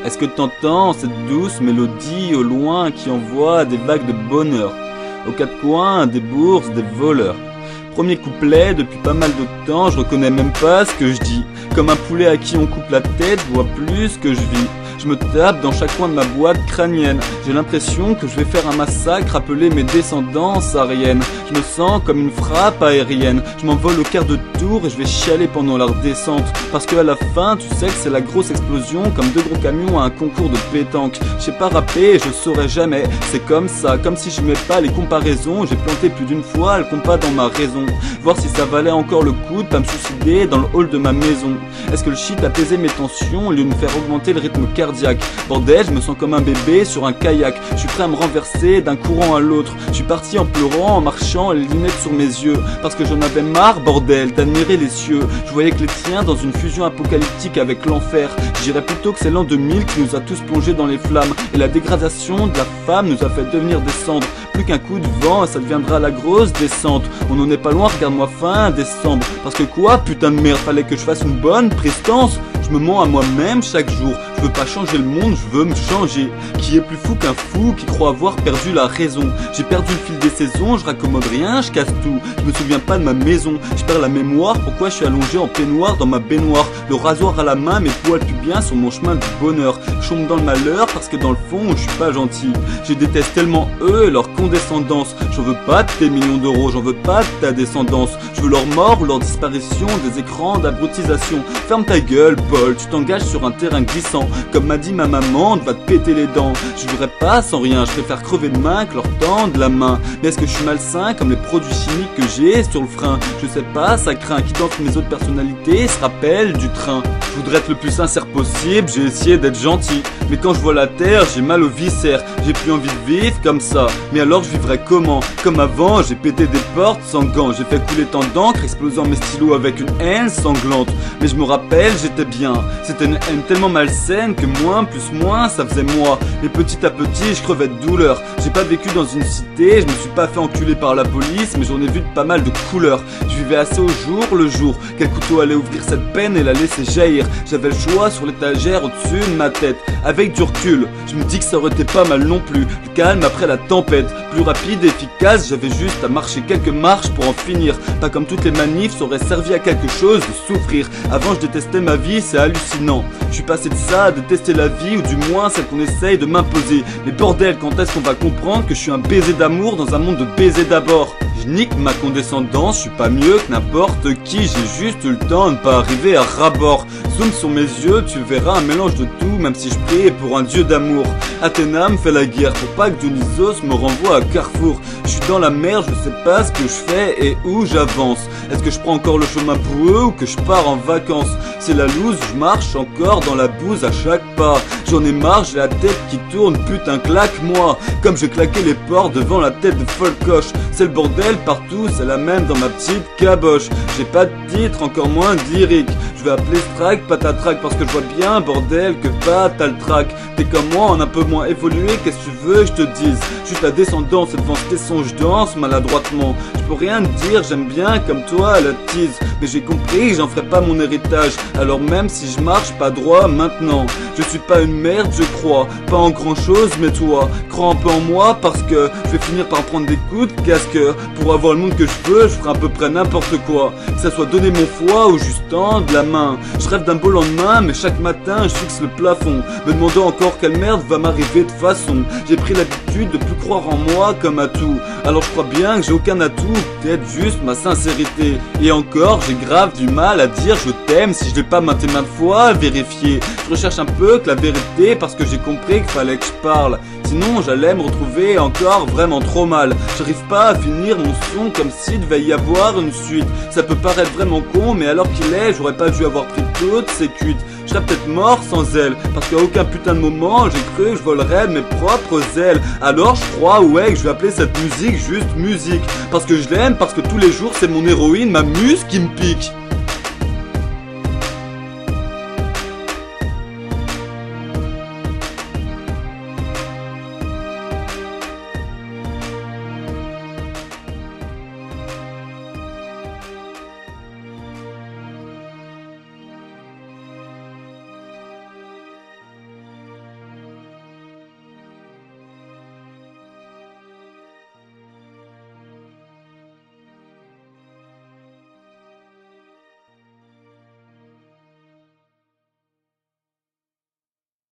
Est-ce que t'entends cette douce mélodie au loin qui envoie des vagues de bonheur? Aux quatre coins, des bourses, des voleurs. Premier couplet, depuis pas mal de temps, je reconnais même pas ce que je dis. Comme un poulet à qui on coupe la tête, je vois plus que je vis. Je me tape dans chaque coin de ma boîte crânienne. J'ai l'impression que je vais faire un massacre, appeler mes descendants sahariennes. Je me sens comme une frappe aérienne. Je m'envole au quart de tour et je vais chialer pendant leur descente. Parce qu'à la fin, tu sais que c'est la grosse explosion, comme deux gros camions à un concours de pétanque. Je sais pas rapper et je saurais jamais. C'est comme ça, comme si je mets pas les comparaisons. J'ai planté plus d'une fois le compas dans ma raison. Voir si ça valait encore le coup de pas me suicider dans le hall de ma maison. Est-ce que le shit apaisait mes tensions au lieu de me faire augmenter le rythme cardiaque? Bordel, je me sens comme un bébé sur un kayak. Je suis prêt à me renverser d'un courant à l'autre. Je suis parti en pleurant, en marchant, les lunettes sur mes yeux. Parce que j'en avais marre, bordel, d'admirer les cieux. Je voyais que les tiens dans une fusion apocalyptique avec l'enfer. Je dirais plutôt que c'est l'an 2000 qui nous a tous plongés dans les flammes. Et la dégradation de la femme nous a fait devenir des cendres. Plus qu'un coup de vent et ça deviendra la grosse descente. On n'en est pas loin, regarde-moi fin décembre. Parce que quoi, putain de merde, fallait que je fasse une bonne prestance. Je me mens à moi-même chaque jour. Je veux pas changer le monde, je veux me changer. Qui est plus fou qu'un fou qui croit avoir perdu la raison? J'ai perdu le fil des saisons, je raccommode rien, je casse tout. Je me souviens pas de ma maison, je perds la mémoire. Pourquoi je suis allongé en peignoir dans ma baignoire? Le rasoir à la main, mes poils pubiens sur mon chemin du bonheur. Je tombe dans le malheur parce que dans le fond je suis pas gentil. Je déteste tellement eux et leur condescendance. J'en veux pas de tes millions d'euros, j'en veux pas de ta descendance. Je veux leur mort ou leur disparition des écrans d'abrutisation. Ferme ta gueule Paul, tu t'engages sur un terrain glissant. Comme m'a dit ma maman, tu vas te péter les dents. Je voudrais pas sans rien, je préfère crever de main que leur tendre la main. Mais est-ce que je suis malsain comme les produits chimiques que j'ai sur le frein? Je sais pas, ça craint. Qui dans mes autres personnalités se rappelle du train? Je voudrais être le plus sincère possible, j'ai essayé d'être gentil. Mais quand je vois la terre, j'ai mal aux viscères. J'ai plus envie de vivre comme ça. Mais alors je vivrais comment? Comme avant, j'ai pété des portes sans gants. J'ai fait couler tant d'encre, explosant mes stylos avec une haine sanglante. Mais je me rappelle, j'étais bien. C'était une haine tellement malsaine que moins plus moins, ça faisait moi. Et petit à petit, je crevais de douleur. J'ai pas vécu dans une cité, je me suis pas fait enculer par la police, mais j'en ai vu de pas mal de couleurs. Je vivais assez au jour le jour. Quel couteau allait ouvrir cette peine et la laisser jaillir? J'avais le choix sur l'étagère au-dessus de ma tête. Avec du recul, je me dis que ça aurait été pas mal non plus. Le calme après la tempête, plus rapide et efficace, j'avais juste à marcher quelques marches pour en finir. Pas comme toutes les manifs, ça aurait servi à quelque chose de souffrir. Avant je détestais ma vie, c'est hallucinant. Je suis passé de ça à détester la vie, ou du moins celle qu'on essaye de m'imposer. Mais bordel, quand est-ce qu'on va comprendre que je suis un baiser d'amour dans un monde de baisers d'abord? Je nique ma condescendance, je suis pas mieux que n'importe qui. J'ai juste eu le temps de ne pas arriver à ras-bord. Zoom sur mes yeux, tu verras un mélange de tout, même si je prie pour un dieu d'amour. Athéna me fait la guerre pour pas que Dionysos me renvoie à Carrefour. Je suis dans la mer, je sais pas ce que je fais et où j'avance. Est-ce que je prends encore le chemin boueux ou que je pars en vacances? C'est la loose, je marche encore dans la bouse à chaque pas. J'en ai marre, j'ai la tête qui tourne, putain claque-moi. Comme je claquais les portes devant la tête de Folcoche. C'est le bordel partout, c'est la même dans ma petite caboche. J'ai pas de titre, encore moins d'Iric. Je vais appeler Strack Patatrac parce que je vois bien, bordel, que pas t'as le trac. T'es comme moi, en un peu moins évolué, qu'est-ce que tu veux que je te dise? Juste la descendance et devant ce tesson je danse maladroitement. Je peux rien te dire, j'aime bien comme toi la tease. Mais j'ai compris que j'en ferai pas mon héritage. Alors même si je marche pas droit maintenant, je suis pas une merde je crois. Pas en grand chose mais toi, crois un peu en moi parce que je vais finir par prendre des coups de casse-cœur. Pour avoir le monde que je veux, je ferai à peu près n'importe quoi. Que ça soit donner mon foie ou juste tendre la main. Je rêve d'un beau lendemain mais chaque matin je fixe le plafond, me demandant encore quelle merde va m'arriver de façon. J'ai pris l'habitude de plus croire en moi comme à tout. Alors je crois bien que j'ai aucun atout, peut-être juste ma sincérité. Et encore j'ai grave du mal à dire je t'aime si je vais pas maintes fois vérifier. Je recherche un peu que la vérité parce que j'ai compris qu'il fallait que je parle. Sinon j'allais me retrouver encore vraiment trop mal. J'arrive pas à finir mon son comme s'il devait y avoir une suite. Ça peut paraître vraiment con mais alors qu'il est, j'aurais pas dû avoir pris toutes ces cuites. Je serais peut-être mort sans elle, parce qu'à aucun putain de moment j'ai cru que je volerais de mes propres ailes. Alors je crois ouais que je vais appeler cette musique juste musique. Parce que je l'aime, parce que tous les jours c'est mon héroïne, ma muse qui me pique.